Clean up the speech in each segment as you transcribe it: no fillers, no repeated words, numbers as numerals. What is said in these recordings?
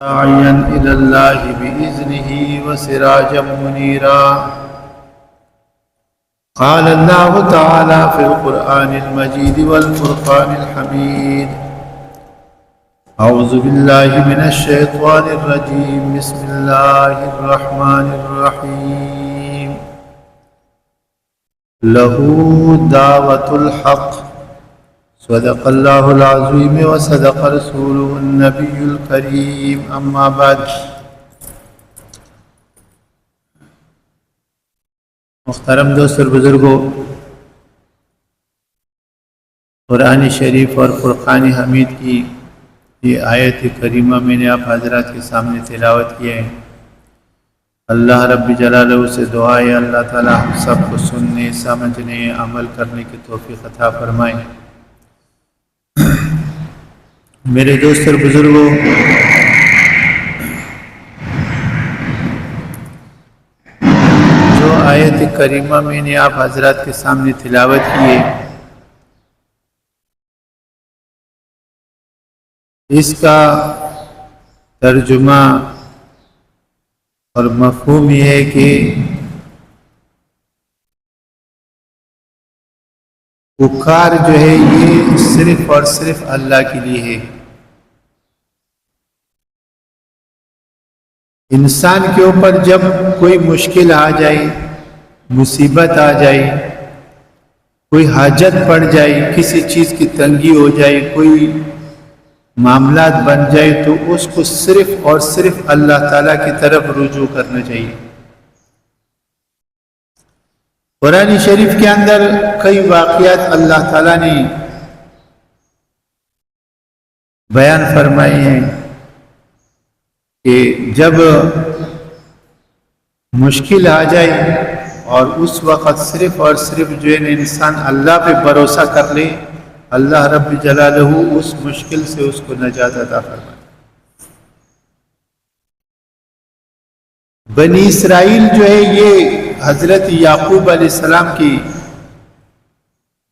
داعيا إلى الله بإذنه وسراجا منيرا. قال الله تعالى في القرآن المجيد والفرقان الحميد: أعوذ بالله من الشيطان الرجيم. بسم الله الرحمن الرحيم. له دعوة الحق. صدق الله العظيم وصدق رسوله النبي الكريم. اما بعد. محترم دوست اور بزرگوں، قرآن شریف اور فرقان حمید کی یہ آیت کریمہ میں نے آپ حضرات کے سامنے تلاوت کی ہے۔ اللہ رب جلالہ سے دعا ہے اللہ تعالی ہم سب کو سننے، سمجھنے، عمل کرنے کی توفیق عطا فرمائے۔ میرے دوست اور بزرگوں، جو آیت کریمہ میں نے آپ حضرات کے سامنے تلاوت کی ہے، اس کا ترجمہ اور مفہوم یہ ہے کہ پکار جو ہے یہ صرف اور صرف اللہ کے لیے ہے۔ انسان کے اوپر جب کوئی مشکل آ جائے، مصیبت آ جائے، کوئی حاجت پڑ جائے، کسی چیز کی تنگی ہو جائے، کوئی معاملات بن جائے، تو اس کو صرف اور صرف اللہ تعالیٰ کی طرف رجوع کرنا چاہیے۔ قرآن شریف کے اندر کئی واقعات اللہ تعالیٰ نے بیان فرمائے ہیں کہ جب مشکل آ جائے اور اس وقت صرف اور صرف جو ہے انسان اللہ پہ بھروسہ کر لے، اللہ رب جلالہ اس مشکل سے اس کو نجات عطا فرمائے۔ بنی اسرائیل جو ہے یہ حضرت یعقوب علیہ السلام کی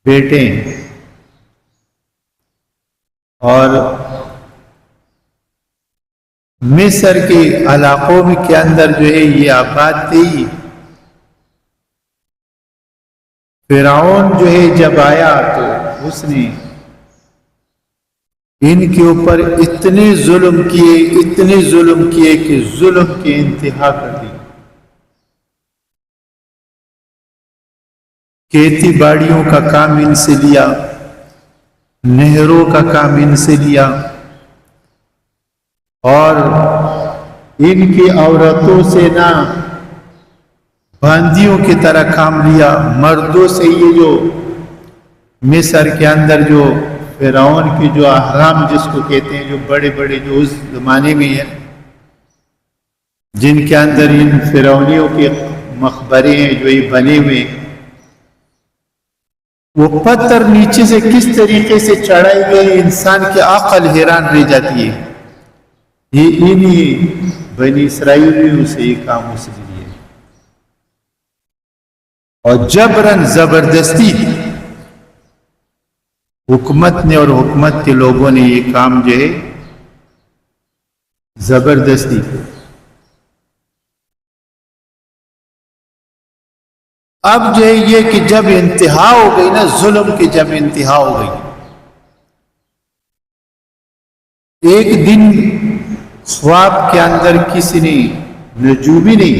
بیٹے ہیں، اور مصر کے علاقوں کے اندر جو ہے یہ آباد تھی۔ فرعون جو ہے جب آیا تو اس نے ان کے اوپر اتنے ظلم کیے کہ ظلم کی انتہا کر دی۔ کھیتی باڑیوں کا کام ان سے لیا، نہروں کا کام ان سے لیا، اور ان کی عورتوں سے نہ باندیوں کی طرح کام لیا۔ مردوں سے یہ جو مصر کے اندر جو فرعون کی جو احرام جس کو کہتے ہیں، جو بڑے بڑے جو اس زمانے میں ہیں، جن کے اندر ان فرعونیوں کے مقبرے ہیں جو یہ بنے ہوئے، وہ پتھر نیچے سے کس طریقے سے چڑھائے گئے، انسان کی عقل حیران رہ جاتی ہے۔ یہ انہی بنی اسرائیلیوں سے یہ کام اس لیے، اور جبراً زبردستی حکومت نے اور حکومت کے لوگوں نے یہ کام جو ہے زبردستی کیا۔ اب جو ہے یہ کہ جب انتہا ہو گئی نا ظلم کی، جب انتہا ہو گئی، ایک دن خواب کے اندر کسی نے، نجومی نے،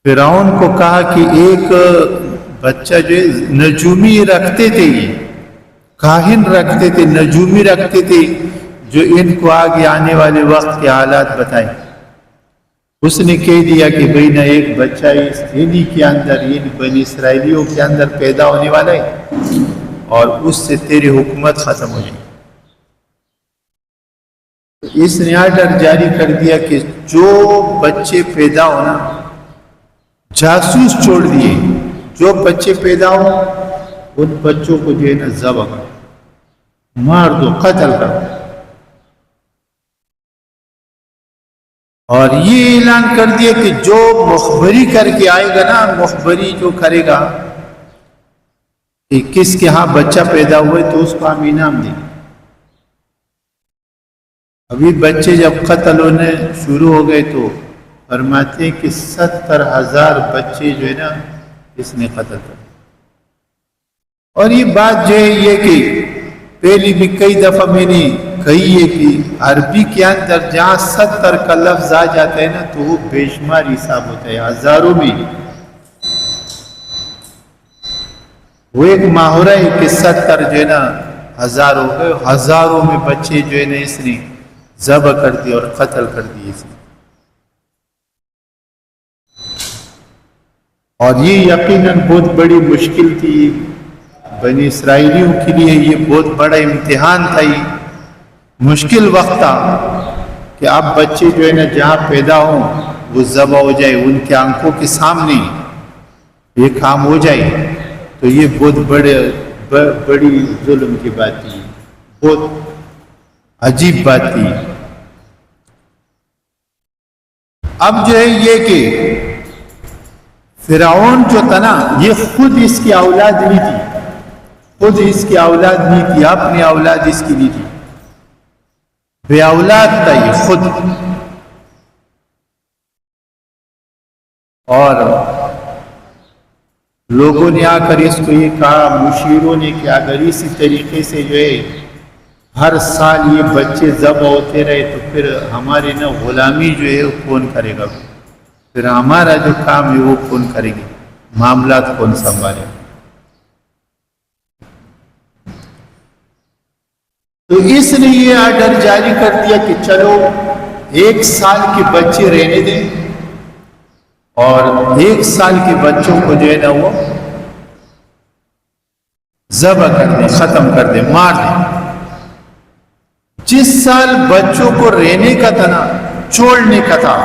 فرعون کو کہا کہ ایک بچہ جو ہے نجومی رکھتے تھے، یہ کاہن رکھتے تھے، نجومی رکھتے تھے، جو ان کو آگے آنے والے وقت کے حالات بتائے۔ اس نے کہہ دیا کہ بھئی نہ ایک بچہ انہی کے اندر، ان بنی اسرائیلیوں کے اندر پیدا ہونے والا ہے، اور اس سے تیری حکومت ختم ہو جائے۔ اس نے آرڈر جاری کر دیا کہ جو بچے پیدا ہونا، جاسوس چھوڑ دیے، جو بچے پیدا ہو ان بچوں کو جو ہے نا ذبح کرو، مار دو، قتل کرو۔ اور یہ اعلان کر دیا کہ جو مخبری کر کے آئے گا نا، مخبری جو کرے گا کہ کس کے ہاں بچہ پیدا ہوئے، تو اس کو ہم انعام دیں گے۔ ابھی بچے جب قتل ہونے شروع ہو گئے تو فرماتے ہیں کہ 70,000 بچے جو ہے نا اس نے قتل کر. اور یہ بات جو ہے یہ کہ پہلی بھی کئی دفعہ میں نے کہی ہے کہ عربی کے اندر جہاں 70 کا لفظ آ جاتا ہے نا تو وہ بے شمار حساب ہوتا ہے، ہزاروں میں. وہ ایک محاورہ ہے کہ 70 جو ہے نا ہزار ہو گئے، ہزاروں میں بچے جو ہے نا اس نے ذبح کر دی اور قتل کر دی اس نے. اور یہ یقیناً بہت بڑی مشکل تھی بنی اسرائیلیوں کے لیے، یہ بہت بڑا امتحان تھا، یہ مشکل وقت تھا کہ اب بچے جو ہے نا جہاں پیدا ہوں وہ ذبح ہو جائے، ان کے آنکھوں کے سامنے یہ کام ہو جائے. تو یہ بہت بڑی ظلم کی بات تھی، بہت عجیب بات تھی. اب جو ہے یہ کہ فرعون جو تھا نا یہ خود اس کی اولاد نہیں تھی، خود اس کی اولاد نہیں تھی، اپنی اولاد اس کی نہیں تھی، بے اولاد تھا یہ خود. اور لوگوں نے آ کر اس کو یہ کہا، مشیروں نے، کہ اگر اسی طریقے سے جو ہے ہر سال یہ بچے ذبح ہوتے رہے تو پھر ہماری نا غلامی جو ہے وہ کون کرے گا، پھر ہمارا جو کام ہے وہ کون کرے گی، معاملات کون سنبھالے. تو اس نے یہ آرڈر جاری کر دیا کہ چلو 1 سال کے بچے رہنے دیں اور 1 سال کے بچوں کو جو ہے نا وہ ذبح کر دیں، ختم کر دیں، مار دیں. جس سال بچوں کو رہنے کا تھا نا، چھوڑنے کا تھا،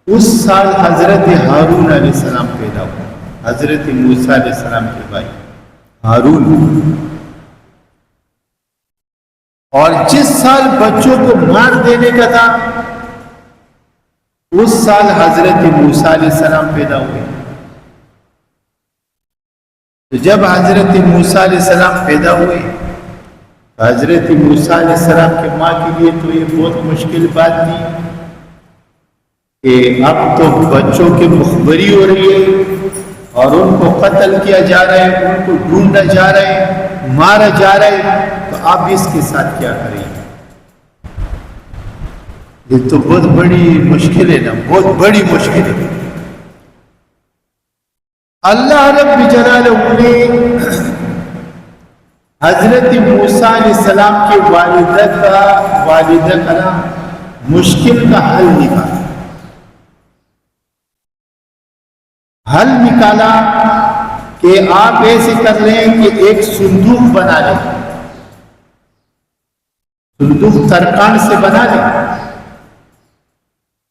اس سال حضرت ہارون علیہ السلام پیدا ہوا، حضرت موسیٰ علیہ السلام کے بھائی ہارون. اور جس سال بچوں کو مار دینے کا تھا اس سال حضرت موسیٰ علیہ السلام پیدا ہوئے. تو جب حضرت موسیٰ علیہ السلام پیدا ہوئے تو حضرت موسیٰ علیہ السلام کے ماں کے لیے تو یہ بہت مشکل بات تھی کہ اب تو بچوں کی مخبری ہو رہی ہے اور ان کو قتل کیا جا رہا ہے، ان کو ڈھونڈا جا رہا ہے، مارا جا رہا ہے، تو اب اس کے ساتھ کیا کریں. یہ تو بہت بڑی مشکل ہے نا، بہت بڑی مشکل ہے. اللہ رب جلالہ نے حضرت موسیٰ علیہ السلام کی والدہ کا مشکل کا حل نکالا کہ آپ ایسے کر لیں کہ ایک صندوق بنا لیں، صندوق ترکان سے بنا لیں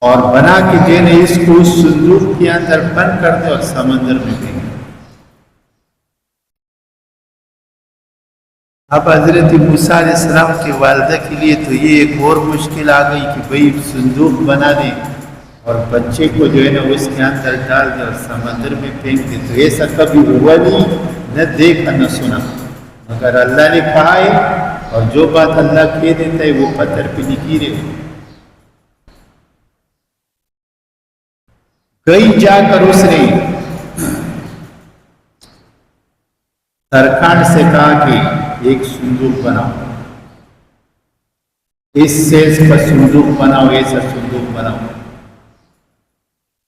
اور بنا کے دینے اس کو اس صندوق کے اندر بند کر دیں اور سمندر میں پھینک دیں. اب حضرت موسیٰ علیہ السلام کی والدہ کے لیے تو یہ ایک اور مشکل آ گئی کہ بھئی صندوق بنا دیں اور بچے کو جو ہے نا اس کے اندر ڈال دیں اور سمندر میں پھینک دیں. تو ایسا کبھی ہوا نہیں، نہ دیکھا نہ سنا، مگر اللہ نے کہا ہے اور جو بات اللہ کہہ دیتا ہے وہ پتھر پہ لکیر ہے. کہیں جا کر اس نے ترکھانڈ سے کہا کہ ایک صندوق بناؤ، اس سیز کا صندوق بناؤ، ایسا صندوق بناؤ.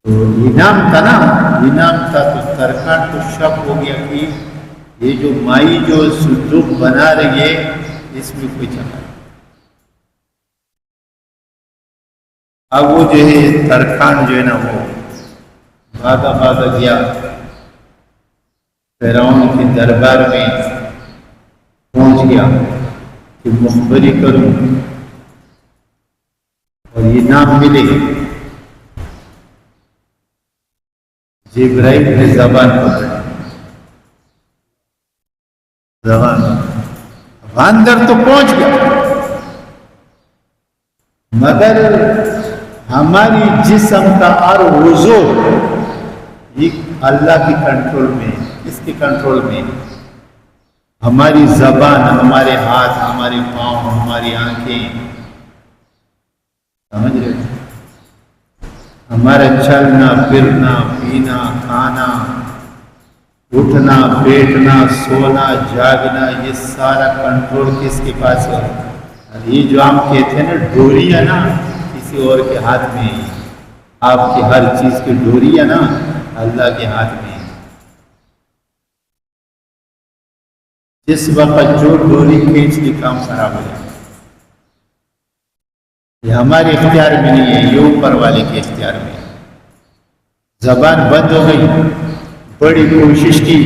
تو انعام تھا نا، انعام تھا. تو ترکھانڈ کو شک ہو گیا کہ یہ جو مائی جو صندوق بنا رہی ہے اس میں کوئی چکر ہے. اب وہ جو ہے ترکھانڈ جو ہے نا وہ بھاگا گیا فرعون کے دربار میں پہنچ گیا کہ مخبری کروں اور یہ نام ملے. جبرائیل نے زبان پکڑی، زبان اندر تو پہنچ گیا مگر ہماری جسم کا ہر عضو یہ اللہ کی کنٹرول میں، اس کے کنٹرول میں. ہماری زبان، ہمارے ہاتھ، ہمارے پاؤں، ہماری آنکھیں، سمجھ رہے ہو؟ ہمارا چلنا پھرنا پینا کھانا اٹھنا بیٹھنا سونا جاگنا یہ سارا کنٹرول کس کے پاس ہے؟ یہ جو ہم کہتے ہیں نا ڈوری ہے نا کسی اور کے ہاتھ میں ہے۔ آپ کی ہر چیز کی ڈوری ہے نا اللہ کے ہاتھ میں ہے۔ جس وقت جو ڈوری کھینچ لی کام خراب ہو جائے، یہ ہمارے اختیار میں نہیں ہے، یہ اوپر والے کے اختیار میں ہے۔ زبان بند ہو گئی، بڑی کوشش کی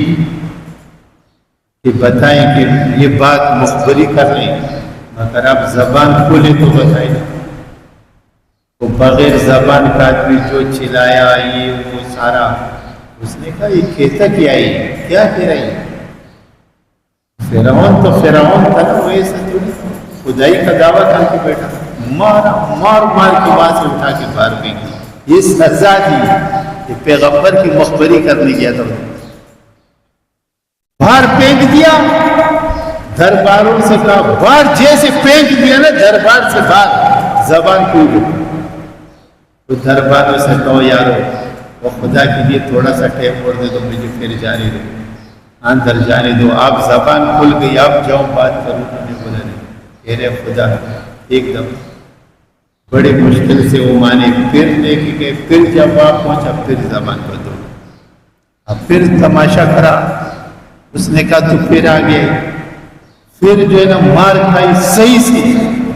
کہ بتائیں کہ یہ بات مخبری کر لیں، مگر آپ زبان کھولے تو بتائیں۔ وہ بغیر زبان کا آدمی جو چلایا یہ وہ سارا، اس نے کہا یہ کہتا کیا ہے، کیا کہہ رہی ہے؟ فرعون تو فرعون تھا نا، وہ ایسا تھوڑی خدائی کا دعویٰ کر کے بیٹھا، مار کے وہاں سے اٹھا کے باہر پھینک۔ یہ سزا تھی، یہ پیغمبر کی مخبری کرنے گیا تھا، باہر پھینک دیا۔ درباروں سے کہا باہر، جیسے پھینک دیا نا دربار سے باہر، زبان کھول گئی۔ تو درباروں سے کہو یارو وہ خدا کے لیے تھوڑا سا ٹائم اور دے دو، مجھے پھر جانے دو، اندر جانے دو۔ آپ زبان کھل گئی، آپ جاؤ بات کرو۔ انہوں نے بولا نہیں، میرے خدا ایک دم بڑے مشکل سے وہ مانے، پھر لے کے گئے، پھر جب آپ پہنچا پھر زبان بند ہو۔ اب پھر تماشا کرا، اس نے کہا تو پھر آ گئے، پھر جو ہے نا مار کھائی، صحیح سے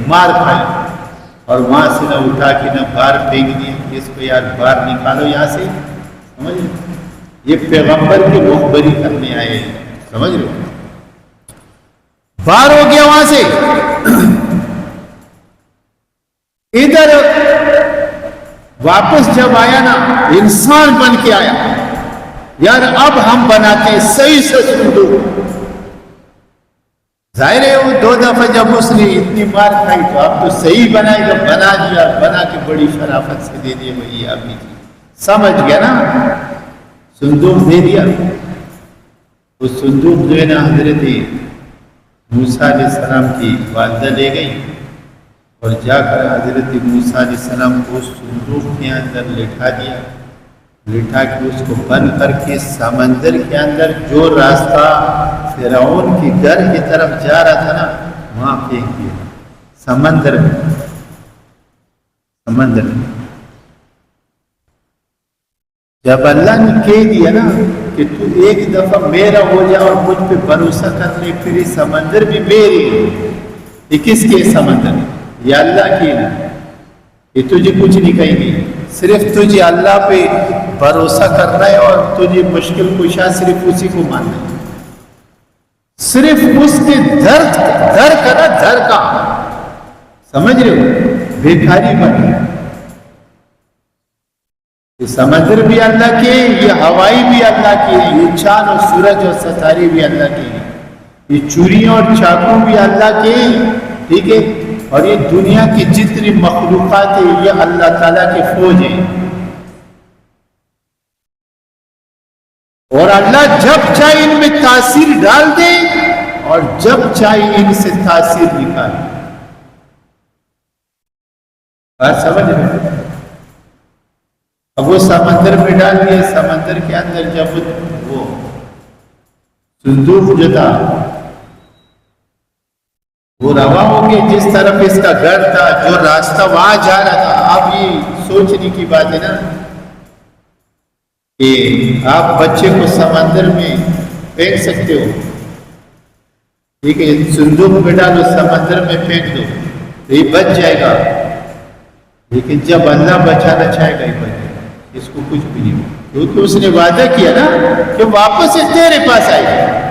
مار کھائی، اور وہاں سے نہ اٹھا کے نہ باہر پھینک دیا کہ اس کو یار باہر نکالو یہاں سے، سمجھ رہے؟ یہ پیغمبر کی مخبری کرنے آئے، سمجھ رہے ہو؟ باہر ہو گیا وہاں سے، ادھر واپس جب آیا نا انسان بن کے آیا، یار اب ہم بناتے ہیں صحیح سے صندوق۔ ظاہر ہے وہ دو دفعہ جب اس نے اتنی مار کھائی تو اب تو صحیح بنائے گا، بنا دیا، بنا کے بڑی شرافت سے دے دیا، وہی آپ ہی سمجھ گیا نا، صندوق دے دیا۔ وہ صندوق جو ہے نا حضرت موسیٰ علیہ السلام کی والدہ لے گئی، اور جا کر حضرت موسیٰ علیہ السلام کو صندوق کے اندر لٹھا دیا، لٹھا کے اس کو بند کر کے سمندر کے اندر جو راستہ فرعون کے گھر کی طرف جا رہا تھا نا وہاں پھینک دیا، سمندر میں۔ سمندر میں جب اللہ نے کہہ دیا نا کہ تو ایک دفعہ میرا ہو جا اور مجھ پہ بھروسہ کر لے، پھر یہ سمندر بھی میرے، یہ کس کے سمندر؟ یہ اللہ کی نا، یہ تجھے کچھ نہیں کہیں گے، صرف تجھے اللہ پہ بھروسہ کرنا ہے اور تجھے مشکل کشا صرف اسی کو ماننا ہے، صرف اس کے در کا سمجھ رہے ہو؟ بھیکاری بن، یہ سمندر بھی اللہ کے، یہ ہوائی بھی اللہ کی ہے، یہ چاند اور سورج اور ستارے بھی اللہ کے ہیں، یہ چوریاں اور چاقو بھی اللہ کے ہیں، ٹھیک ہے؟ اور یہ دنیا کی جتنی مخلوقات ہیں یہ اللہ تعالیٰ کے فوج ہیں، اور اللہ جب چاہے ان میں تاثیر ڈال دے اور جب چاہے ان سے تاثیر نکال دے۔ بات سمجھ رہے؟ اب وہ سمندر میں ڈال دیا، سمندر کے اندر جب وہ صندوق جو تھا وہ رواں ہو گیا، جس طرف اس کا گھر تھا، جو راستہ وہاں جا رہا تھا۔ اب یہ سوچنے کی بات ہے نا کہ آپ بچے کو سمندر میں پھینک سکتے ہو، ٹھیک ہے، صندوق میں ڈالو، سمندر میں پھینک دو تو یہ بچ جائے گا، لیکن جب اللہ بچانا چاہے گا یہ بچ جائے گا، اس کو کچھ بھی نہیں، کیونکہ اس نے وعدہ کیا نا کہ واپس سے تیرے پاس آئے گا۔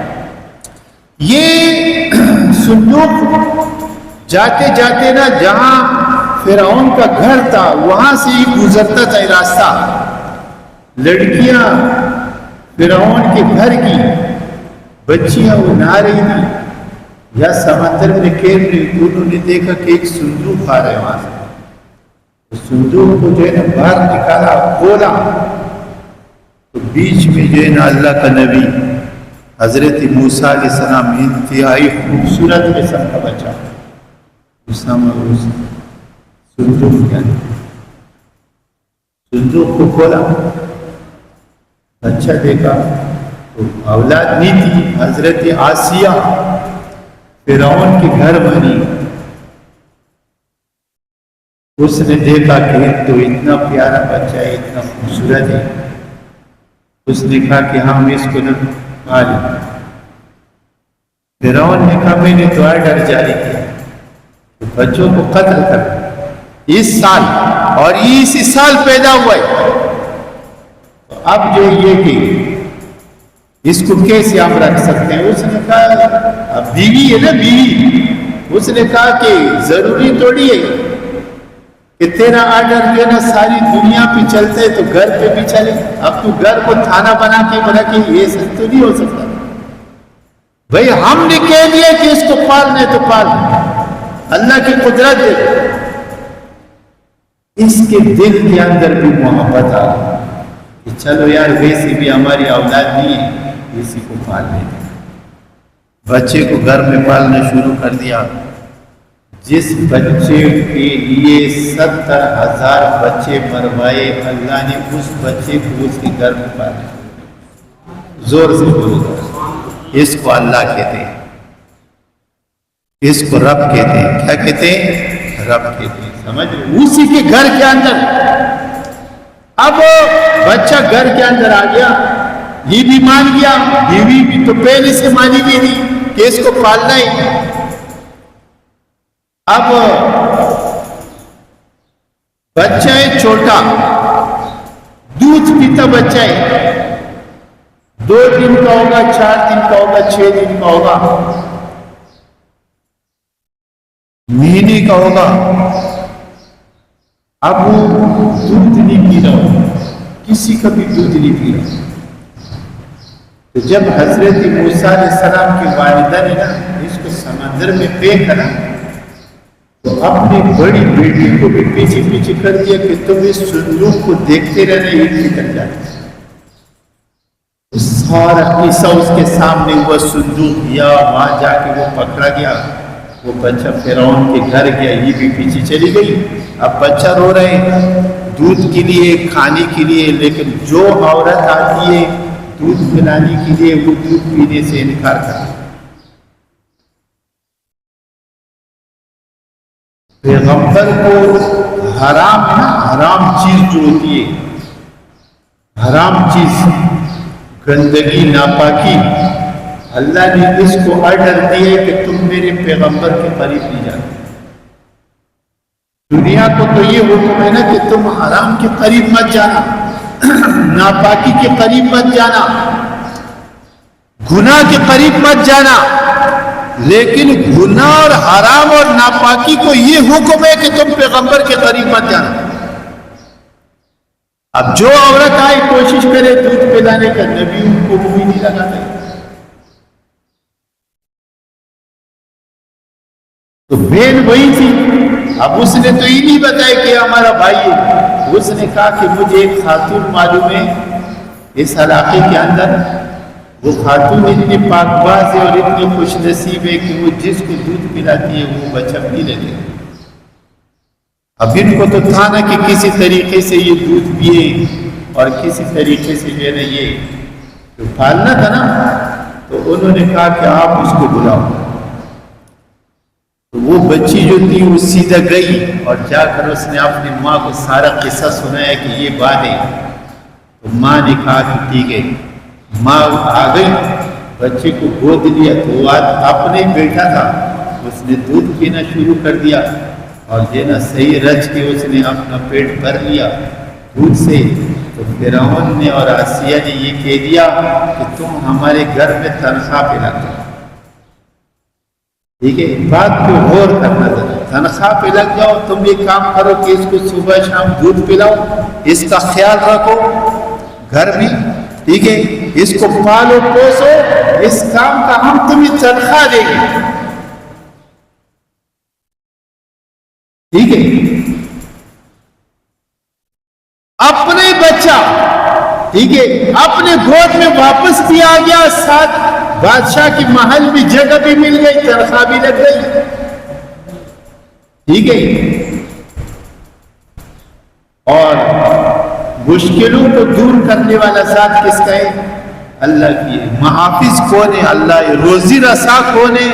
یہ صندوق جاتے جاتے نا جہاں فرعون کا گھر تھا وہاں سے ہی گزرتا تھا یہ راستہ، لڑکیاں فرعون کے گھر کی بچیاں وہ نہا رہی تھی یا سمندر میں کھیل رہی تھی، انہوں نے دیکھا کہ ایک صندوق آ رہا ہے وہاں سے، اس صندوق کو جو ہے نا باہر نکالا، کھولا تو بیچ میں جو ہے نا اللہ کا نبی حضرت موسیٰ علیہ السلام، انتہائی خوبصورت قسم کا بچہ، اس صندوق کے اندر صندوق کو کھولا، اچھا دیکھا تو اولاد نہیں تھی، حضرت آسیہ فرعون کے گھر بنی، اس نے دیکھا کہ تو اتنا پیارا بچہ ہے، اتنا خوبصورت ہے، اس نے کہا کہ ہم اس کو نہ پالیں۔ فرعون نے کہا میں نے تو آرڈر جاری کیا کہ بچوں کو قتل کر اس سال، اور یہ اسی سال پیدا ہوا ہے، تو اب جو یہ کہ اس کو کیسے ہم رکھ سکتے ہیں؟ اس نے کہا اب بیوی ہے نا، بیوی، اس نے کہا کہ ضروری تھوڑی ہے کہ تیرا آرڈر جو ہے نا ساری دنیا پہ چلتے ہے تو گھر پہ بھی چلے، اب تو گھر کو تھانہ بنا کے یہ سب تو نہیں ہو سکتا بھئی، ہم نے کہہ دیا کہ اس کو پالنے تو پالنے، اللہ کی قدرت ہے۔ اس کے دل کے اندر بھی محبت آ کہ چلو یار ویسے بھی ہماری اولاد نہیں ہے، اسی کو پال لیتے، بچے کو گھر میں پالنا شروع کر دیا۔ جس بچے کے لیے 70,000 بچے مروائے، اللہ نے اس بچے کو اس کے گھر میں پالا۔ زور سے بولو، اس کو اللہ کہتے ہیں، اس کو رب کہتے ہیں۔ کیا کہتے ہیں؟ رب کہتے ہیں، سمجھ؟ اسی کے گھر کے اندر اب بچہ گھر کے اندر آ گیا، یہ بھی مان گیا، بیوی بھی تو پہلے سے مانی بھی نہیں کہ اس کو پالنا ہی۔ اب بچہ ہے چھوٹا، دودھ پیتا بچہ ہے، 2 دن کا ہوگا، 4 دن کا ہوگا، 6 دن کا ہوگا، مہینے کا ہوگا۔ اب وہ دودھ نہیں پی رہا، کسی کا بھی دودھ نہیں پی رہا۔ تو جب حضرت موسیٰ علیہ السلام کی والدہ نے نا اس کو سمندر میں پھینکا نا، تو اپنی بڑی بیٹی کو بھی پیچھے پیچھے کر دیا کہ تم اس صندوق کو دیکھتے رہنا، یہ نکل جاتا۔ سارا قصہ اس کے سامنے ہوا، صندوق دیا، وہاں جا کے وہ پکڑا گیا، وہ بچہ فرعون کے گھر گیا، یہ بھی پیچھے چلی گئی۔ اب بچہ رو رہے دودھ کے لیے، کھانے کے لیے، لیکن جو عورت آتی ہے دودھ پلانے کے لیے وہ دودھ پینے سے انکار کرتا۔ پیغمبر کو حرام چیز جو ہوتی ہے، حرام چیز، گندگی، ناپاکی، اللہ نے اس کو آرڈر دیا ہے کہ تم میرے پیغمبر کے قریب نہیں جاتے۔ دنیا کو تو یہ حکم ہے نا کہ تم حرام کے قریب مت جانا، ناپاکی کے قریب مت جانا، گناہ کے قریب مت جانا، لیکن گناہ اور حرام اور ناپاکی کو یہ حکم ہے کہ تم پیغمبر کے قریب مت جانا۔ اب جو عورت آئی کوشش کرے دودھ پلانے کا، نبی ان کو بھی نہیں لگاتا۔ تو بہن وہی تھی، اب اس نے تو یہ نہیں بتایا کہ ہمارا بھائی ہے، اس نے کہا کہ مجھے ایک خاتون معلوم ہے اس علاقے کے اندر، وہ خاتون اتنی پاک باز ہے اور اتنی خوش نصیب ہے کہ وہ جس کو دودھ پلاتی ہے وہ بچہ پی لیتے ہیں۔ اب ان کو تو تھا نا کہ کسی طریقے سے یہ دودھ پیے اور کسی طریقے سے جو ہے نا یہ تو پالنا تھا نا، تو انہوں نے کہا کہ آپ اس کو بلاؤ۔ تو وہ بچی جو تھی وہ سیدھا گئی اور جا کر اس نے اپنی ماں کو سارا قصہ سنایا کہ یہ بات ہے۔ تو ماں نے کہا کہ ٹھیک ہے، ماں آ گئی، بچے کو گود لیا، تو وہ اپنے بیٹا تھا، اس نے دودھ پینا شروع کر دیا اور جو نا صحیح رچ کے اس نے اپنا پیٹ بھر لیا دودھ سے۔ تو فرعون نے اور آسیہ نے یہ کہہ دیا کہ تم ہمارے گھر میں تنخواہ پہ لگ جاؤ، ٹھیک ہے، بات کو غور کرنا تھا، تنخواہ پہ لگ جاؤ، تم یہ کام کرو کہ اس کو صبح شام دودھ پلاؤ، اس کا خیال رکھو گھر میں، ٹھیک ہے، اس کو پالو پوسو، اس کام کا ہم تمہیں تنخواہ دیں گے، ٹھیک ہے۔ اپنے بچہ، ٹھیک ہے، اپنے گود میں واپس بھی آ گیا، ساتھ بادشاہ کی محل میں جگہ بھی مل گئی، تنخواہ بھی لگ گئی، ٹھیک ہے۔ اور مشکلوں کو دور کرنے والا ذات کس کا ہے؟ اللہ کی ہے۔ محافظ کون ہے؟ اللہ ہے۔ روزی رسا کون ہے؟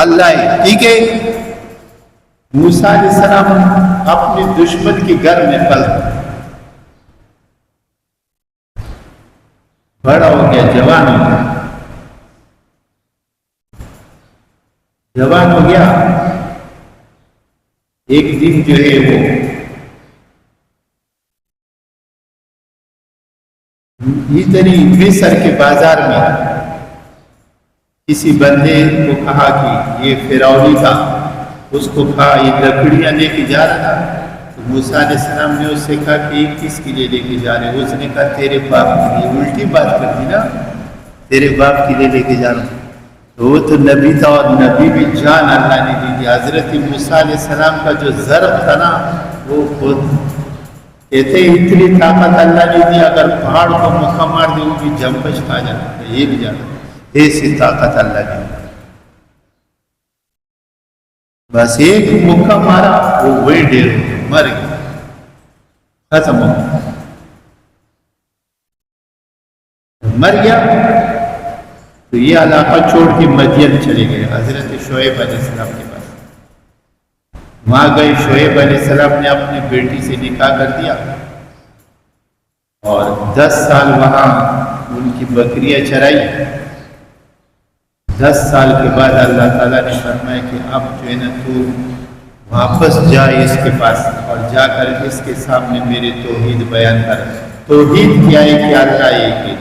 اللہ ہے۔ ٹھیک ہے، موسیٰ علیہ السلام اپنے دشمن کے گھر میں پل بڑا ہو گیا، جوان ہو گیا، جوان ہو گیا۔ ایک دن جو ہے وہ ادھری مصر کے بازار میں کسی بندے کو کہا کہ یہ فرعونی تھا، اس کو کہا یہ لکڑیاں لے کے جا رہا تھا، تو موسیٰ علیہ السلام نے اس سے کہا کہ یہ کس کے لیے لے کے جا رہے؟ اس نے کہا تیرے باپ کے لیے۔ الٹی بات کر دی نا، تیرے باپ کے لیے لے کے جا رہا ہوں۔ تو وہ تو نبی تھا، اور نبی بھی جان اللہ نے دی تھی۔ حضرت موسیٰ علیہ السلام کا جو ضرب تھا نا، وہ خود کہتے اتنی طاقت اللہ نے دی، اگر پہاڑ کو مکہ مار دے وہ بھی جمپش کھا جاتا ہے، یہ بھی جاتا ہے، ایسی طاقت اللہ نے دی۔ بس ایک مکہ مارا، وہ وہی ڈیر مر گیا، ختم ہو گیا، مر گیا۔ تو یہ علاقہ چھوڑ کے مدین چلے گئے حضرت شعیب علیہ السلام کے پاس۔ وہاں گئے، شعیب علیہ السلام نے اپنی بیٹی سے نکاح کر دیا، اور 10 سال وہاں ان کی بکریاں چرائی۔ 10 سال کے بعد اللہ تعالیٰ نے فرمایا کہ اب جو ہے نا تو واپس جا اس کے پاس، اور جا کر اس کے سامنے میرے توحید بیان کر۔ توحید کیا ہے؟ کہ اللہ ایک ہے۔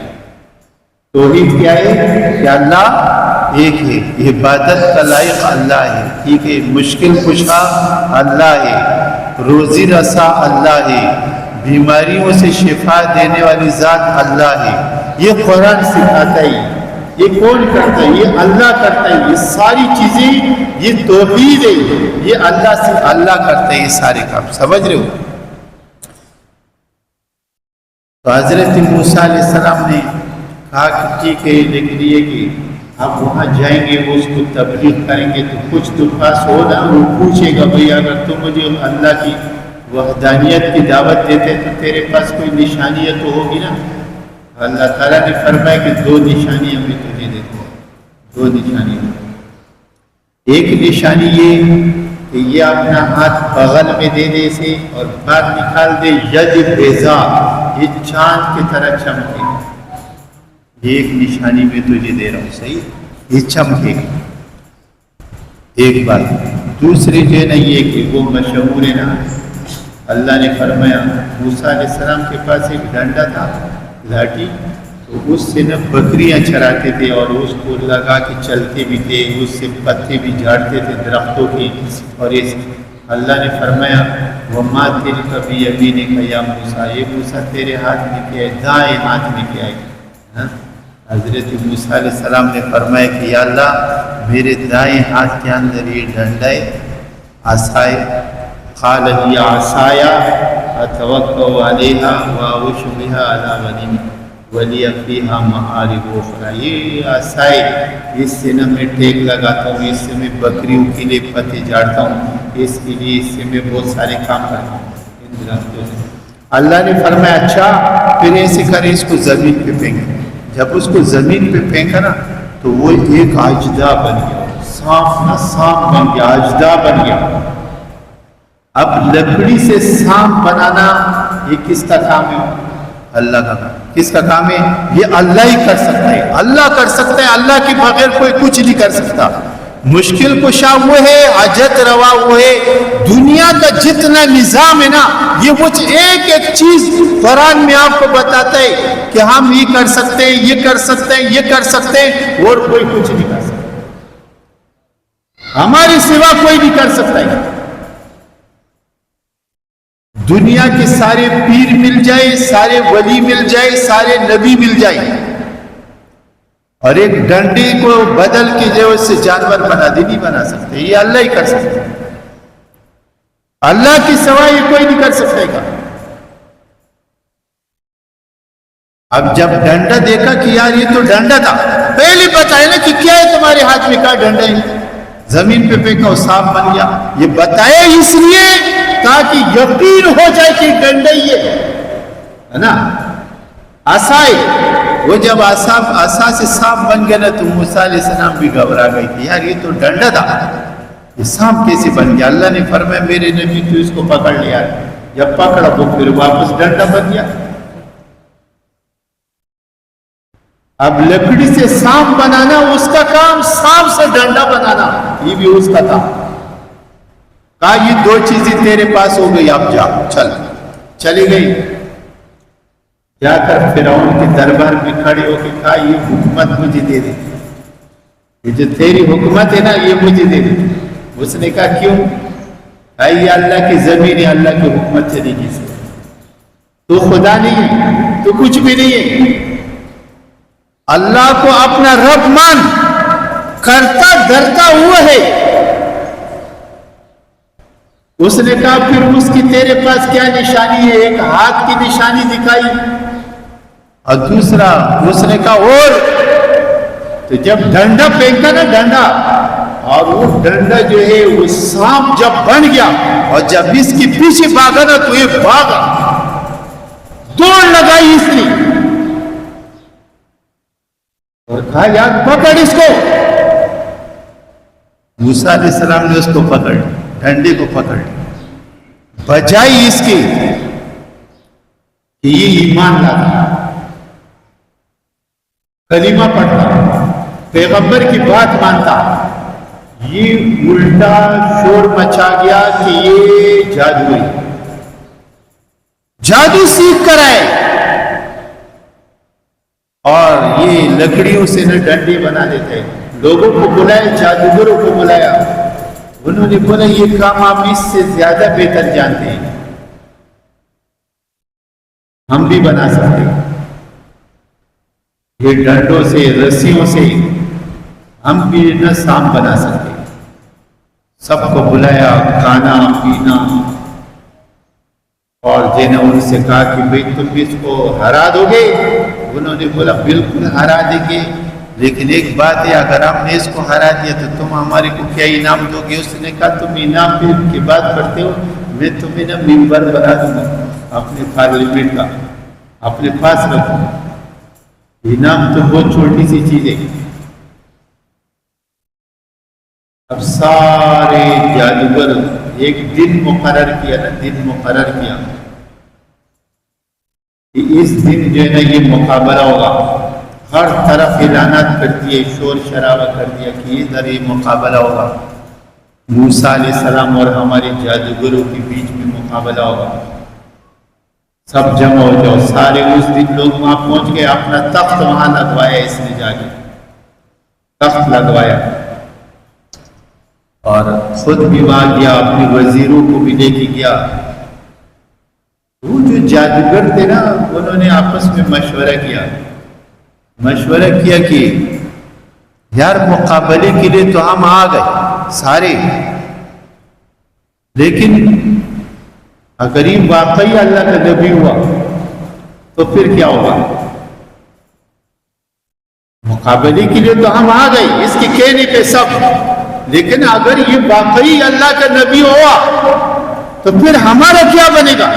توحید کیا ہے؟ کہ اللہ ایک ہے، عبادت کا لائق اللہ ہے، ٹھیک ہے، مشکل کشا اللہ ہے، روزی رسا اللہ ہے، بیماریوں سے شفا دینے والی ذات اللہ ہے۔ یہ قرآن سکھاتا ہے۔ یہ کون کرتا ہے؟ یہ اللہ کرتا ہے۔ یہ ساری چیزیں، یہ توحید ہے، یہ اللہ سے اللہ کرتا ہے یہ سارے کام، سمجھ رہے ہو؟ تو حضرت موسیٰ علیہ السلام نے کہا کہ ٹھیک ہے، لیکن یہ کہ آپ وہاں جائیں گے، وہ اس کو تبلیغ کریں گے، تو کچھ تو پاس ہو نا۔ وہ پوچھے گا بھئی اگر تم مجھے اللہ کی وحدانیت کی دعوت دیتے تو تیرے پاس کوئی نشانیت تو ہوگی نا۔ اللہ تعالیٰ نے فرمایا کہ 2 نشانیاں میں تجھے دیتا ہوں، 2 نشانیاں۔ ایک نشانی یہ کہ یہ اپنا ہاتھ بغل میں دے دے اسے، اور باہر نکال دے ید بیضا، یہ چاند کی طرح چمکے۔ یہ ایک نشانی میں تجھے دے رہا ہوں، صحیح، یہ چمکے گا۔ ایک بات۔ دوسری جو ہے نا یہ کہ وہ مشہور ہے نا، اللہ نے فرمایا موسیٰ علیہ السلام کے پاس ایک ڈنڈا تھا، لاٹھی، تو اس سے نا بکریاں چراتے تھے، اور اس کو لگا کے چلتے بھی تھے، اس سے پتے بھی جھاڑتے تھے درختوں کی۔ اور اس اللہ نے فرمایا وَمَا تِلْكَ بِيَمِينِكَ يَا موسیٰ، یہ موسیٰ تیرے ہاتھ میں کیا ہے؟ دائیں ہاتھ میں کیا ہے؟ حضرت موسیٰ علیہ السلام نے فرمایا کہ یا اللہ میرے دائیں ہاتھ کے اندر یہ ڈنڈا ہے، عصائے، قال هي عصاي اتوكل عليها واعوذ بها على غنیمتی ولی فیہا معارب اخرى۔ یہ عصائے، اس سے نہ میں ٹیک لگاتا ہوں، اس سے میں بکریوں کے لیے پتے جھاڑتا ہوں، اس کے لیے اس سے میں بہت سارے کام کرتا ہوں ان درختوں سے۔ اللہ نے فرمایا اچھا پھر ایسے کرے، اس کو زمین پہ پھینکے۔ جب اس کو زمین پہ پھینکا نا تو وہ ایک اژدھا بن گیا، سانپ بن گیا، اژدھا بن گیا۔ اب لکڑی سے سانپ بنانا یہ کس کا کام ہے؟ اللہ کا کام۔ کس کا کام ہے؟ یہ اللہ ہی کر سکتا ہے، اللہ کر سکتا ہے، اللہ کے بغیر کوئی کچھ نہیں کر سکتا۔ مشکل کشا وہ ہے، حاجت روا وہ ہے۔ دنیا کا جتنا نظام ہے نا، یہ وہ ایک ایک چیز قرآن میں آپ کو بتاتا ہے کہ ہم یہ کر سکتے ہیں، یہ کر سکتے ہیں، یہ کر سکتے ہیں، اور کوئی کچھ نہیں کر سکتا، ہمارے سوا کوئی نہیں کر سکتا ہے۔ دنیا کے سارے پیر مل جائے، سارے ولی مل جائے، سارے نبی مل جائے، اور ایک ڈنڈے کو بدل کے جو اس سے جانور بنا دے، نہیں بنا سکتے، یہ اللہ ہی کر سکتے، اللہ کی سوائے یہ کوئی نہیں کر سکتے گا۔ اب جب ڈنڈا دیکھا کہ یار یہ تو ڈنڈا تھا، پہلے بتائے نا کہ کیا ہے تمہارے ہاتھ میں، کیا ڈنڈا ہے، زمین پہ پھینکا وہ سانپ بن گیا۔ یہ بتایا اس لیے تاکہ یقین ہو جائے کہ ڈنڈا ہی ہے نا، عصا ہے۔ وہ جب عصا سے سانپ بن گیا نا تو موسیٰ علیہ السلام بھی گھبرا گئی کہ یار یہ تو ڈنڈا تھا، یہ سانپ کیسے بن گیا؟ اللہ نے فرمایا میرے نبی تو اس کو پکڑ لیا، جب پکڑا وہ پھر واپس ڈنڈا بن گیا۔ اب لکڑی سے سانپ بنانا اس کا کام، سانپ سے ڈنڈا بنانا یہ بھی اس کا تھا۔ کہا یہ دو چیزیں تیرے پاس ہو گئی، اب جا، چلی گئی۔ جا کر فرعون کے دربار میں کھڑی ہو کے کہا یہ حکومت مجھے دے دے، یہ جو تیری حکومت ہے نا یہ مجھے دے دے۔ اس نے کہا کیوں؟ کہا یہ اللہ کی زمین ہے، اللہ کی حکومت چلے گی، تو خدا نہیں ہے، تو کچھ بھی نہیں ہے۔ اللہ کو اپنا رب مان، کرتا دھرتا ہوا ہے۔ اس نے کہا پھر اس کی تیرے پاس کیا نشانی ہے؟ ایک ہاتھ کی نشانی دکھائی، اور دوسرا اس نے کہا اور، تو جب ڈنڈا پھینکا نا ڈنڈا، اور وہ ڈنڈا جو ہے وہ سانپ جب بن گیا اور جب اس کے پیچھے بھاگا نا تو یہ بھاگا، دوڑ لگائی اس نے اور کہا یار پکڑ اس کو۔ موسیٰ علیہ السلام نے اس کو پکڑ، ڈنڈے کو پکڑ، بجائی اس کی کہ یہ ایمان لاتا، کلمہ پڑھتا، پیغمبر کی بات مانتا۔ یہ الٹا شور مچا گیا کہ یہ جادو ہے، جادو سیکھ کر آئے، اور یہ لکڑیوں سے نہ ڈنڈے بنا دیتے۔ لوگوں کو بلائے، جادوگروں کو بلایا، انہوں نے بولا یہ کام آپ اس سے زیادہ بہتر جانتے ہیں، ہم بھی بنا سکتے ہیں، یہ ڈنڈوں سے رسیوں سے ہم بھی نہ سانپ بنا سکتے۔ سب کو بلایا، کھانا پینا، اور جنہیں ان سے کہا کہ بھئی تم بھی اس کو ہرا دو گے؟ انہوں نے بولا بالکل ہرا دیں گے، لیکن ایک بات ہے اگر ہم نے اس کو ہرا دیا تو تم ہمارے کو کیا انعام دو گے؟ اس نے کہا تم انعام کی بات کرتے ہو، میں تمہیں نا ممبر بنا دوں گا اپنے پارلیمنٹ کا، اپنے پاس رکھو، انعام تو بہت چھوٹی سی چیز ہے۔ اب سارے جادوگر ایک دن مقرر کیا نا، دن مقرر کیا کہ اس دن جو ہے نا یہ مقابلہ ہوگا، ہر طرف اعلانات کر دیے، شور شرابہ کر دیا کہ ادھر یہ مقابلہ ہوگا، موسیٰ علیہ السلام اور ہمارے جادوگروں کے بیچ میں مقابلہ ہوگا، سب جمع ہو جاؤ۔ سارے اس دن لوگ وہاں پہنچ گئے، اپنا تخت وہاں لگوایا، اس نے جا کے تخت لگوایا، اور خود بھی وہاں گیا، اپنے وزیروں کو بھی لے کے گیا۔ وہ جو جادوگر تھے نا انہوں نے آپس میں مشورہ کیا کہ یار مقابلے کے لیے تو ہم آ گئے سارے، لیکن اگر یہ واقعی اللہ کا نبی ہوا تو پھر کیا ہوگا؟ مقابلے کے لیے تو ہم آ گئے اس کے کہنے پہ سب، لیکن اگر یہ واقعی اللہ کا نبی ہوا تو پھر ہمارا کیا بنے گا؟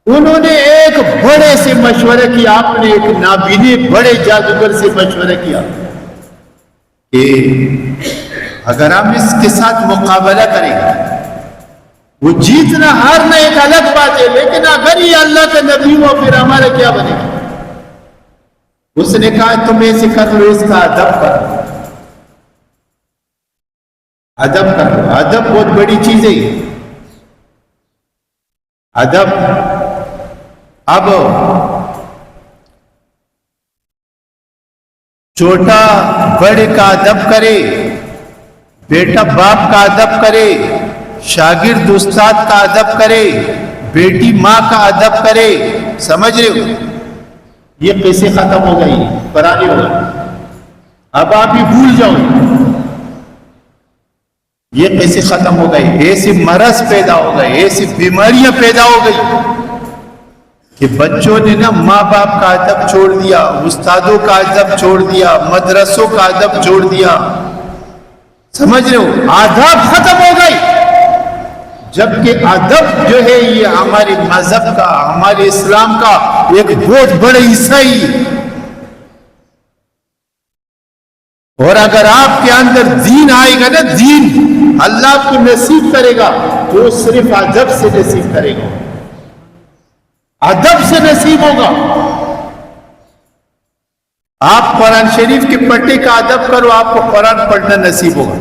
انہوں نے ایک بڑے سے مشورہ کیا، آپ نے ایک نابینے بڑے جادوگر سے مشورہ کیا کہ اگر ہم اس کے ساتھ مقابلہ کریں گے، وہ جیتنا ہارنا ایک الگ بات ہے، لیکن اگر یہ اللہ کا نبی ہوا پھر ہمارا کیا بنے گا؟ اس نے کہا تم ایسے کر لو، اس کا ادب کر لو، ادب کر لو، ادب بہت بڑی چیز ہے، ادب۔ اب چھوٹا بڑے کا ادب کرے، بیٹا باپ کا ادب کرے، شاگرد استاد کا ادب کرے، بیٹی ماں کا ادب کرے، سمجھ رہے ہو؟ یہ کیسے ختم ہو گئی؟ پرانے ہو گئے، اب آپ ہی بھول جاؤ، یہ کیسے ختم ہو گئی؟ ایسی مرض پیدا ہو گئے، ایسی بیماریاں پیدا ہو گئی کہ بچوں نے نا ماں باپ کا ادب چھوڑ دیا، استادوں کا ادب چھوڑ دیا، مدرسوں کا ادب چھوڑ دیا، سمجھ رہے ہو؟ آداب ختم ہو گئی، جبکہ ادب جو ہے یہ ہمارے مذہب کا، ہمارے اسلام کا ایک بہت بڑا حصہ ہی ہے۔ اور اگر آپ کے اندر دین آئے گا نا، دین اللہ آپ کو نصیب کرے گا تو صرف ادب سے نصیب کرے گا، ادب سے نصیب ہوگا۔ آپ قرآن شریف کے پڑھنے کا ادب کرو، آپ کو قرآن پڑھنا نصیب ہوگا۔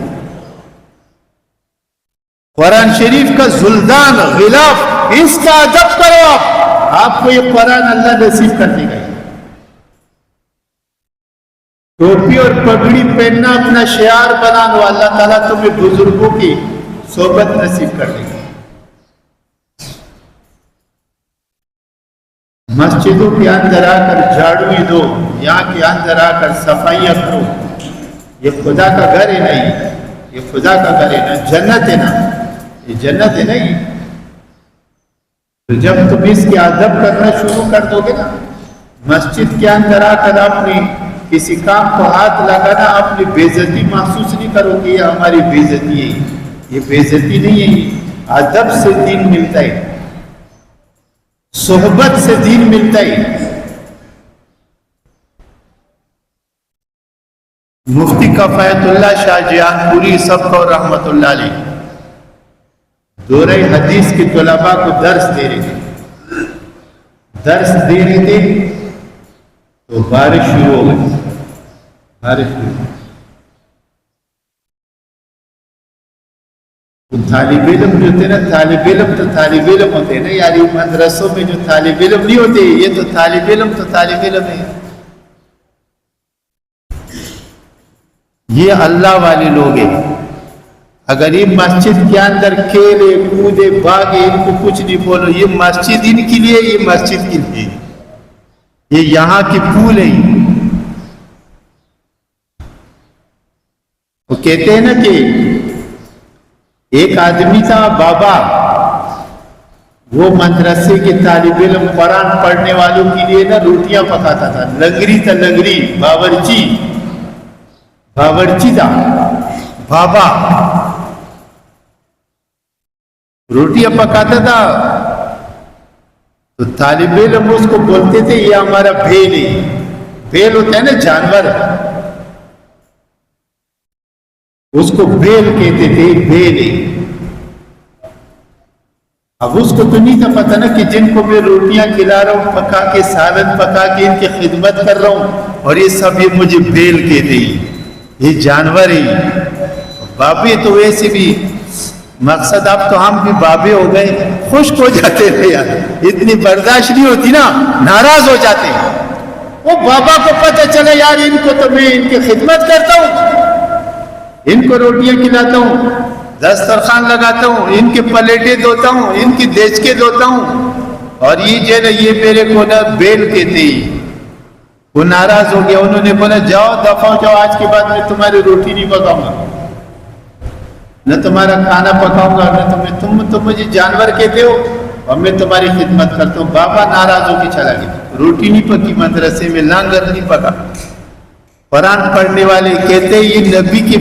قرآن شریف کا زلدان غلاف اس کا ادب کرو، آپ کو یہ قرآن اللہ نصیب کر دے گا۔ ٹوپی اور پگڑی پہننا اپنا شعار بنا لو، اللہ تعالیٰ تمہیں بزرگوں کی صحبت نصیب کر دے گا۔ مسجدوں کے اندر آ کر جھاڑو دو، یہاں کے اندر آ کر صفائیاں کرو، یہ خدا کا گھر ہے نہیں، یہ خدا کا گھر ہے نا، جنت ہے نا، یہ جنت ہے نہیں۔ تو جب تم اس کی ادب کرنا شروع کر دو گے نا، مسجد کے اندر آ کر اپنی کسی کام کو ہاتھ لگانا، اپنی بے عزتی محسوس نہیں کرو کہ یہ ہماری بے عزتی ہے، یہ بے عزتی نہیں ہے، یہ ادب سے دین ملتا ہے، صحبت سے دین ملتا ہے۔ مفتی کفایت اللہ شاہ جہان پوری سب کو رحمت اللہ علیہ دورہ حدیث کے طلباء کو درس دے رہے تھے، تو بارش شروع ہو گئی، بارش شروع۔ طالب علم جو تھے نا، طالب علم تو طالب علم ہوتے ہیں نا یار، مدرسوں میں جو طالب علم نہیں ہوتے، یہ تو طالب علم ہے، یہ اللہ والے لوگ ہیں۔ اگر یہ مسجد کے اندر کھیلے کودے بھاگے، ان کو کچھ نہیں بولو، یہ مسجد ان کے لیے، یہ مسجد کے لیے، یہ یہاں کی پھول ہے۔ وہ کہتے ہیں نا کہ ایک آدمی تھا بابا، وہ مدرسے کے طالب علم قرآن پڑھنے والوں کے لیے نا روٹیاں پکاتا تھا، لنگری تھا، لنگری، باورچی تھا بابا، روٹیاں پکاتا تھا۔ تو طالب علم اس کو بولتے تھے یہ ہمارا بھیل ہے، بھیل ہوتا ہے نا جانور، اس کو بھیل کہتے تھے، بھیل ہے۔ اب اس کو تو نہیں تھا پتا نا کہ جن کو میں روٹیاں کھلا رہا ہوں، پکا کے سالن پکا کے ان کی خدمت کر رہا ہوں، اور یہ سب یہ مجھے بھیل کہتے ہیں، یہ جانور ہے۔ بابے تو ویسے بھی مقصد، اب تو ہم بھی بابے ہو گئے، خشک ہو جاتے تھے یار، اتنی برداشت نہیں ہوتی نا، ناراض ہو جاتے ہیں۔ وہ بابا کو پتہ چلا یار ان کو تو میں ان کی خدمت کرتا ہوں، ان کو روٹیاں کھلاتا ہوں، دسترخوان لگاتا ہوں، ان کی پلیٹیں دھوتا ہوں، ان کی دیچکے دھوتا ہوں، اور یہ جو ہے نا یہ میرے کو نا بیل کہتے ہیں۔ وہ ناراض ہو گیا، انہوں نے بولا جاؤ دفعہ جاؤ، آج کے بعد میں تمہاری روٹی نہیں پکاؤں گا، نہ تمہارا کھانا پکاؤں گا، نہ تم مجھے جانور کہتے ہو اور میں تمہاری خدمت کرتا ہوں۔ بابا ناراض ہو کے چلا گیا، روٹی نہیں پکی مدرسے میں، لانگر نہیں پکا۔ قرآن پڑھنے والے کہتے ہیں یہ نبی کے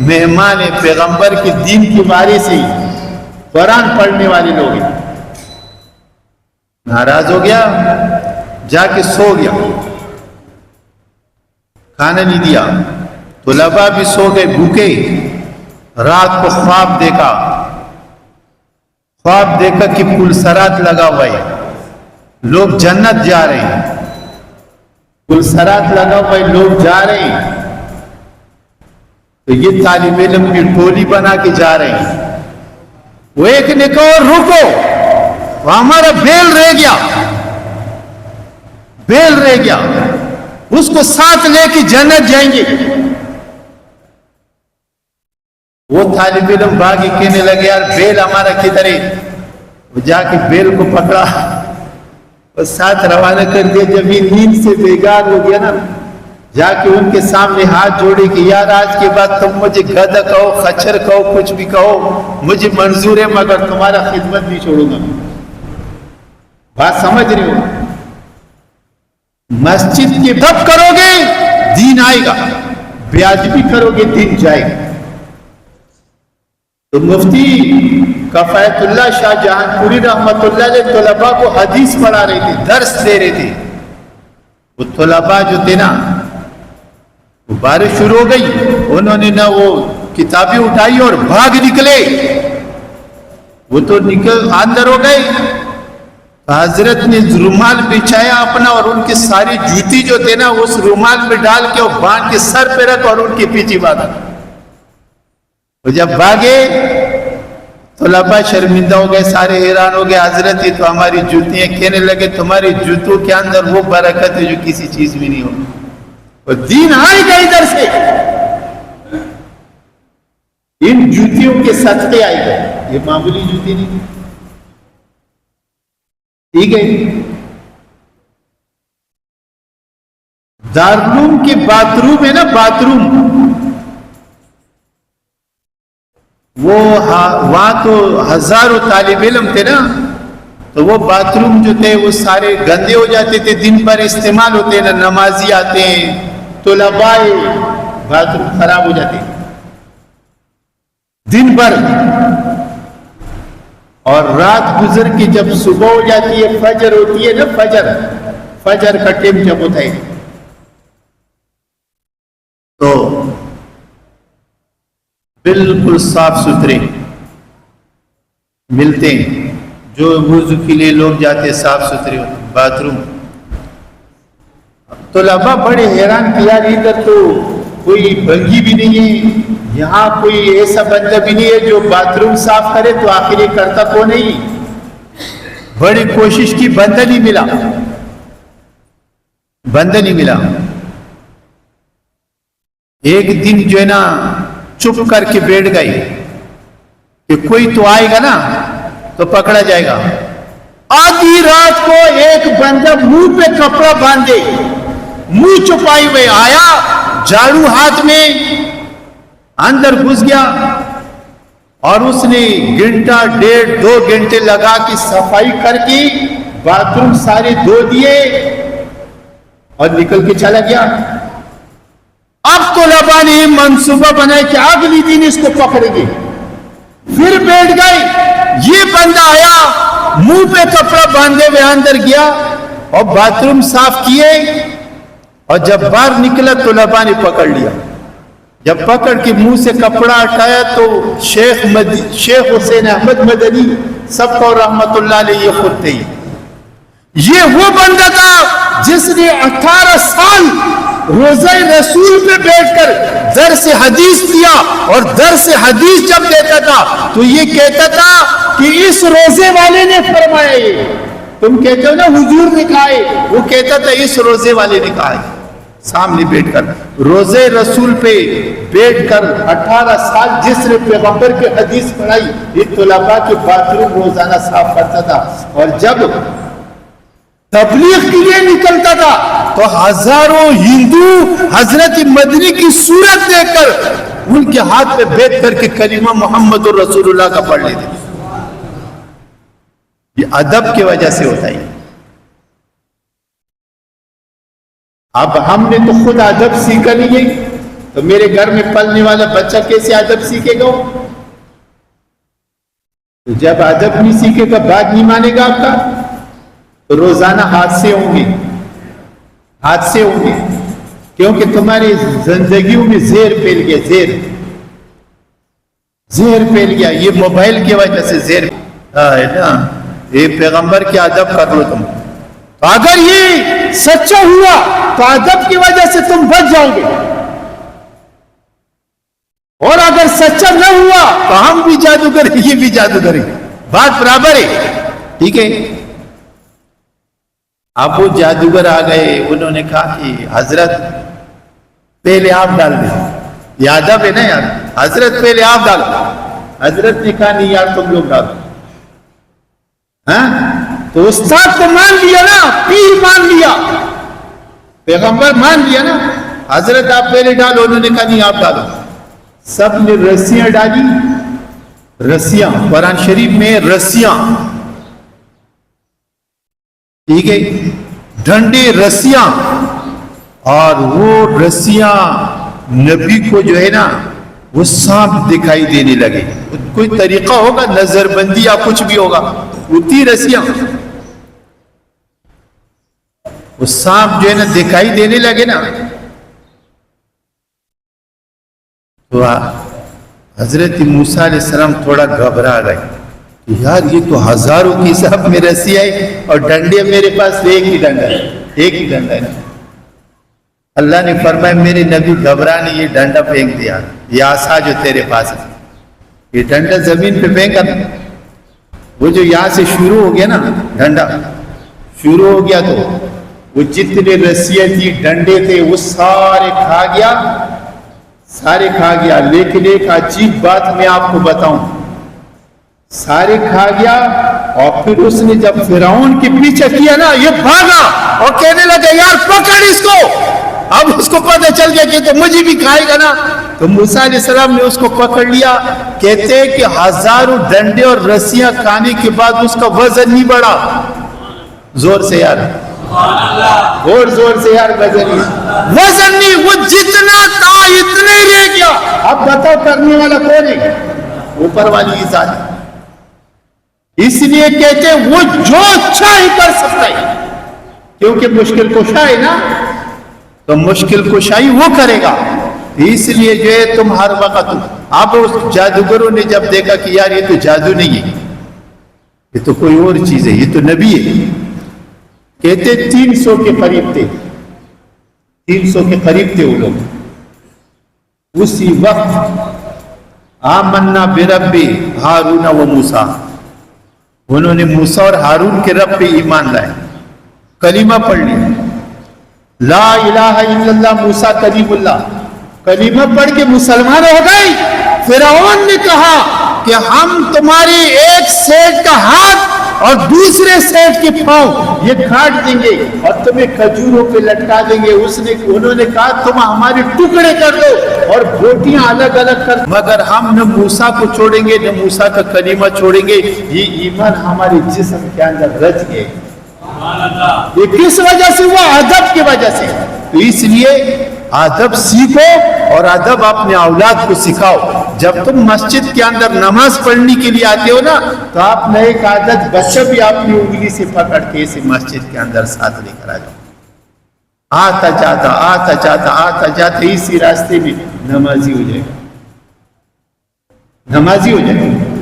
مہمان ہیں، پیغمبر کے دین کی وارث سے قرآن پڑھنے والے لوگ ہیں۔ ناراض ہو گیا، جا کے سو گیا، کھانا نہیں دیا، طلباء بھی سو گئے بھوکے۔ رات کو خواب دیکھا کہ پلسرات لگا ہوا ہے، لوگ جنت جا رہے ہیں، پلسرات لگا ہوا ہے، لوگ جا رہے ہیں۔ تو یہ طالب علم کی ٹولی بنا کے جا رہے ہیں۔ وہ ایک نے کہا رکو، وہ ہمارا بیل رہ گیا، اس کو ساتھ لے کے جنت جائیں گے۔ وہ طالب علم باغی کہنے لگے یار بیل ہمارا کدھر ہے؟ وہ جا کے بیل کو پکڑا اور ساتھ روانہ کر دیا۔ جب یہ نیند سے بیگار ہو گیا نا، جا کے ان کے سامنے ہاتھ جوڑے کہ یار آج کے بعد تم مجھے گدھا کہو، خچر کہو، کچھ بھی کہو، مجھے منظور ہے، مگر تمہارا خدمت نہیں چھوڑوں گا۔ بات سمجھ رہے ہو؟ مسجد کی ادب کرو گے دین آئے گا، بے ادبی کرو گے دین جائے گا۔ تو مفتی کفایت اللہ شاہ جہاں پوری رحمت اللہ علیہ طلباء کو حدیث پڑھا رہے تھے، درس دے رہے تھے. وہ طلباء جو تھے نا، وہ بارش شروع ہو گئی، انہوں نے نہ وہ کتابیں اٹھائی اور بھاگ نکلے. وہ تو نکل اندر ہو گئے. حضرت نے رومال بچھایا اپنا اور ان کے ساری جوتی جو تھے نا اس رومال میں ڈال کے اور باندھ کے سر پہ رکھ اور ان کے پیچھے بھاگا. وہ جب بھاگے طلباء شرمندہ ہو گئے، سارے حیران ہو گئے. حضرت یہ تو ہماری جوتیاں، کہنے لگے تمہاری جوتوں کے اندر وہ برکت ہے جو کسی چیز میں نہیں ہو. اور دین آئے گا ادھر سے، ان جوتیوں کے صدقے آئے گا. یہ معمولی جوتی نہیں، ٹھیک ہے. دارالعلوم کے باتھ روم ہے نا، باتھ روم، وہ وہاں تو ہزاروں طالب علم تھے نا، تو وہ باتھ روم جو تھے وہ سارے گندے ہو جاتے تھے، دن بھر استعمال ہوتے نا، نمازی آتے ہیں، طلباء، باتھ روم خراب ہو جاتے دن بھر. اور رات گزر کے جب صبح ہو جاتی ہے، فجر ہوتی ہے نا، فجر کا ٹائم جب ہوتا ہے تو بالکل صاف ستھرے ملتے ہیں. جو وضو کے لیے لوگ جاتے صاف ستھرے ہوتے باتھ روم. طلباء بڑے حیران کیا، ادھر تو کوئی بنگی بھی نہیں ہے، یہاں کوئی ایسا بندہ بھی نہیں ہے جو باتھ روم صاف کرے، تو آخر یہ کرتا کون نہیں. بڑی کوشش کی، بندہ نہیں ملا. ایک دن جو ہے نا چپ کر کے بیٹھ گئی کہ کوئی تو آئے گا نا تو پکڑا جائے گا. آدھی رات کو ایک بندہ منہ پہ کپڑا باندھے، منہ چھپائے ہوئے آیا، جھاڑو ہاتھ میں، اندر گھس گیا اور اس نے گھنٹہ ڈیڑھ 2 گھنٹے لگا کے صفائی کر کے باتھ روم سارے دھو دیے اور نکل کے چلا گیا. اب طلباء نے منصوبہ بنایا کہ اگلی دن اس کو پکڑیں گے. پھر بیٹھ گئے، یہ بندہ آیا، منہ پہ کپڑا باندھے ہوئے اندر گیا اور باتھ روم صاف کیے، اور جب باہر نکلا طلباء نے پکڑ لیا. جب پکڑ کے منہ سے کپڑا ہٹایا تو شیخ حسین احمد مدنی سب کو رحمت اللہ علیہ یہ خود تھے. یہ وہ بندہ تھا جس نے 18 سال روزہ رسول پہ بیٹھ کر درس حدیث دیا، اور درس حدیث جب دیتا تھا تو یہ کہتا تھا کہ اس روزے والے نے فرمایا. یہ تم کہتے ہو نا حضور نے کہا ہے، وہ کہتا تھا اس روزے والے نے کہا ہے. سامنے بیٹھ کر روزے رسول پہ بیٹھ کر 18 سال جس نے پیغمبر کی حدیث پڑھائی، یہ طلباء کے باتھ روم روزانہ صاف کرتا تھا. اور جب تبلیغ کے لیے نکلتا تھا تو ہزاروں ہندو حضرت مدنی کی صورت دیکھ کر ان کے ہاتھ پہ بیٹھ کر کے کلمہ محمد رسول اللہ کا پڑھ لیتے. یہ ادب کی وجہ سے ہوتا ہے. اب ہم نے تو خود ادب سیکھا نہیں ہے، تو میرے گھر میں پلنے والا بچہ کیسے ادب سیکھے گا؟ تو جب ادب نہیں سیکھے گا، بات نہیں مانے گا آپ کا، تو روزانہ حادثے ہوں گے، کیونکہ تمہاری زندگیوں میں زہر پھیل گیا. یہ موبائل کی وجہ سے زہر. یہ پیغمبر کی ادب کر لو تم. اگر یہ سچا ہوا تو ادب کی وجہ سے تم بچ جاؤ گے، اور اگر سچا نہ ہوا تو ہم بھی جادوگر ہیں، یہ بھی جادوگر ہیں، بات برابر ہے. ٹھیک ہے. اب وہ جادوگر آ گئے، انہوں نے کہا کہ حضرت پہلے آپ ڈال دیں. یہ ادب ہے نا یار، حضرت پہلے آپ ڈال. حضرت نے کہا نہیں یار تم لوگ ڈالو. تو استاد کو مان لیا نا، پیر مان لیا، پیغمبر مان لیا نا. حضرت آپ پہلے ڈالو، انہوں نے کہا نہیں آپ ڈالو. سب نے رسیاں ڈالی، رسیاں قرآن شریف میں رسیاں، ٹھیک ہے، ڈنڈے رسیاں. اور وہ رسیاں نبی کو جو ہے نا وہ سانپ دکھائی دینے لگے. کوئی طریقہ ہوگا, نظر بندی یا کچھ بھی ہوگا, اتنی رسیاں, وہ سانپ جو ہے نا دکھائی دینے لگے نا, تو حضرت موسیٰ علیہ السلام تھوڑا گھبرا گئے. یار یہ تو ہزاروں کی حساب میں رسی آئی اور ڈنڈے میرے پاس ایک ہی ڈنڈا ہے, ایک ہی ڈنڈا ہے. اللہ نے فرمایا میرے نبی گھبرا نہیں, یہ ڈنڈا پھینک دیا, یہ عصا جو تیرے پاس ہے, یہ ڈنڈا زمین پہ پھینکا. وہ جو یہاں سے شروع ہو گیا نا, ڈنڈا شروع ہو گیا تو وہ جتنے رسیاں تھی, ڈنڈے تھے, وہ سارے کھا گیا, سارے کھا گیا. لیکن ایک عجیب بات میں آپ کو بتاؤں, سارے کھا گیا اور پھر اس نے جب فرعون کے پیچھے کیا نا, یہ بھاگا اور کہنے لگا یار پکڑ اس کو. اب اس کو پتہ چل گیا کہ تو مجھے بھی کھائے گا نا. تو موسیٰ علیہ السلام نے اس کو پکڑ لیا. کہتے ہیں کہ ہزاروں ڈنڈے اور رسیاں کھانے کے بعد اس کا وزن نہیں بڑھا. زور سے یار, اور زور سے یار, وزن نہیں, وہ جتنا تھا اتنا ہی رہ گیا. اب بتاؤ کرنے والا کون ہے؟ اوپر والی ذات. اس لیے کہتے ہیں وہ جو چاہے کر سکتا ہے, کیونکہ مشکل کشا ہے نا, تو مشکل کشائی وہ کرے گا. اس لیے جو ہے تم ہر وقت, اب اس جادوگروں نے جب دیکھا کہ یار یہ تو جادو نہیں ہے, یہ تو کوئی اور چیز ہے, یہ تو نبی ہے. کہتے 300 کے قریب تھے, 300 کے قریب تھے وہ لوگ. اسی وقت آمنا برب ہارون و موسیٰ, انہوں نے موسیٰ اور ہارون کے رب پہ ایمان لائے, کلمہ پڑھ لیا, لا الہ الا اللہ موسیٰ کلیم اللہ, کلمہ پڑھ کے مسلمان ہو گئی. فرعون نے کہا کہ ہم تمہاری ایک سیٹ کا ہاتھ اور دوسرے سیٹ کے پاؤں یہ کاٹ دیں گے اور تمہیں کھجوروں پہ لٹکا دیں گے. انہوں نے کہا تم ہمارے ٹکڑے کر دو اور بوٹیاں الگ الگ کر دو, مگر ہم نہ موسیٰ کو چھوڑیں گے نہ موسیٰ کا کلمہ چھوڑیں گے. یہ ایمان ہمارے جسم کے اندر رچ گئے. یہ کس وجہ سے؟ وہ ادب کی وجہ سے. تو اس لیے ادب سیکھو اور ادب اپنے اولاد کو سکھاؤ. جب تم مسجد کے اندر نماز پڑھنے کے لیے آتے ہو نا, تو آپ نے ایک عادت, بچہ بھی اپنی انگلی سے پکڑ کے اسے مسجد کے اندر ساتھ لے کر آ جاؤ. آتا جاتا آتا جاتا آتا جاتا اسی راستے میں نمازی ہو جائے گا, نمازی ہو جائے گا.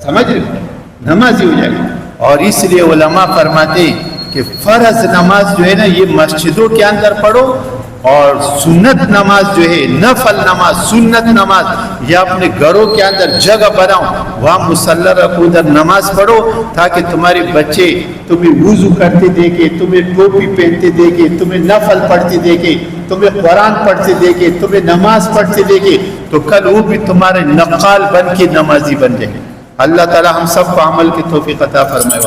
سمجھ رہے ہو, نمازی ہو جائے گا. اور اس لیے علماء فرماتے کہ فرض نماز جو ہے نا یہ مسجدوں کے اندر پڑھو, اور سنت نماز جو ہے, نفل نماز, سنت نماز, یہ اپنے گھروں کے اندر جگہ بناؤ, وہاں مصلی رکھو, ادھر نماز پڑھو, تاکہ تمہارے بچے تمہیں وضو کرتے دیکھے, تمہیں ٹوپی پہنتے دیکھے, تمہیں نفل پڑھتے دیکھے, تمہیں قرآن پڑھتے دیکھے, تمہیں نماز پڑھتے دیکھے, تو کل وہ بھی تمہارے نقال بن کے نمازی بن جائیں گے. اللہ تعالی ہم سب کو عمل کی توفیق عطا فرمائے.